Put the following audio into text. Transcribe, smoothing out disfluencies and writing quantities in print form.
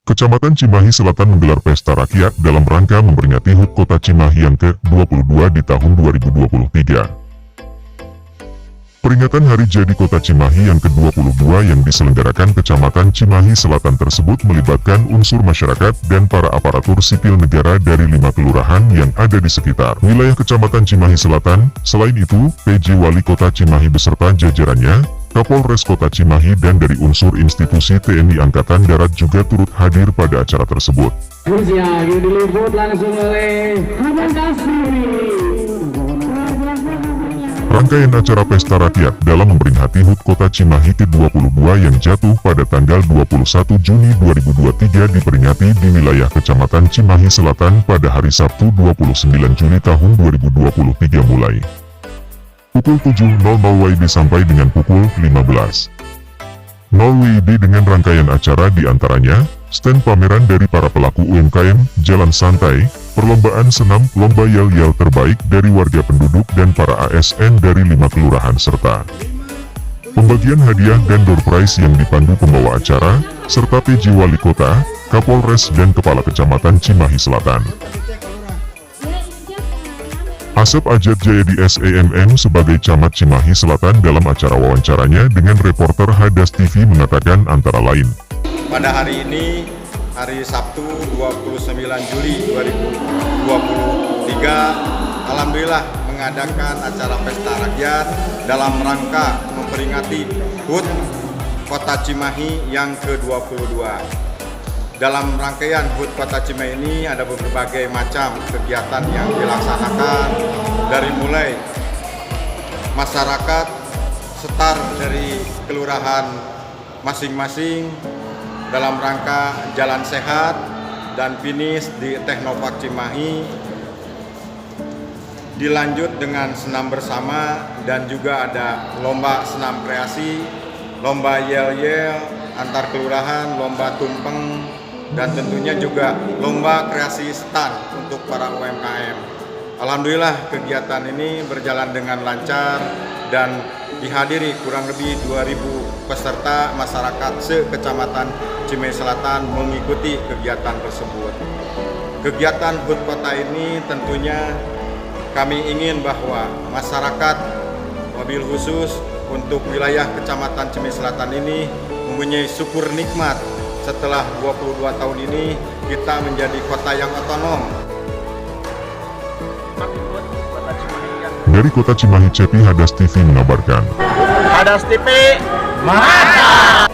Kecamatan Cimahi Selatan menggelar pesta rakyat dalam rangka memperingati HUT Kota Cimahi yang ke-22 di tahun 2023. Peringatan Hari Jadi Kota Cimahi yang ke-22 yang diselenggarakan Kecamatan Cimahi Selatan tersebut melibatkan unsur masyarakat dan para aparatur sipil negara dari 5 kelurahan yang ada di sekitar wilayah Kecamatan Cimahi Selatan. Selain itu, PJ Wali Kota Cimahi beserta jajarannya, Kapolres Kota Cimahi dan dari unsur institusi TNI Angkatan Darat juga turut hadir pada acara tersebut. Diliput langsung oleh Rangkaian acara pesta rakyat dalam memperingati HUT Kota Cimahi ke-22 yang jatuh pada tanggal 21 Juni 2023 diperingati di wilayah Kecamatan Cimahi Selatan pada hari Sabtu 29 Juli tahun 2023 mulai pukul 7.00 WIB sampai dengan pukul 15.00 WIB dengan rangkaian acara diantaranya stand pameran dari para pelaku UMKM, jalan santai, perlombaan senam, lomba yel-yel terbaik dari warga penduduk dan para ASN dari 5 kelurahan serta pembagian hadiah dan door prize yang dipandu pembawa acara, serta PJ Wali Kota, Kapolres dan Kepala Kecamatan Cimahi Selatan. Asep Ajat Jayadi SEMM sebagai Camat Cimahi Selatan dalam acara wawancaranya dengan reporter Hadas TV mengatakan antara lain, pada hari ini, hari Sabtu 29 Juli 2023, Alhamdulillah mengadakan acara pesta rakyat dalam rangka memperingati HUT Kota Cimahi yang ke-22. Dalam rangkaian HUT Kota Cimahi ini ada berbagai macam kegiatan yang dilaksanakan, dari mulai masyarakat setar dari kelurahan masing-masing dalam rangka jalan sehat dan finish di Teknopark Cimahi, dilanjut dengan senam bersama dan juga ada lomba senam kreasi, lomba yel-yel antar kelurahan, lomba tumpeng, dan tentunya juga lomba kreasi stand untuk para UMKM. Alhamdulillah kegiatan ini berjalan dengan lancar dan dihadiri kurang lebih 2.000 peserta masyarakat se-Kecamatan Cimahi Selatan mengikuti kegiatan tersebut. Kegiatan HUT Kota ini tentunya kami ingin bahwa masyarakat, mobil khusus untuk wilayah Kecamatan Cimahi Selatan ini mempunyai syukur nikmat setelah 22 tahun ini kita menjadi kota yang otonom. Dari Kota Cimahi, Cepi Hadas TV mengabarkan. Hadas TV, mantap!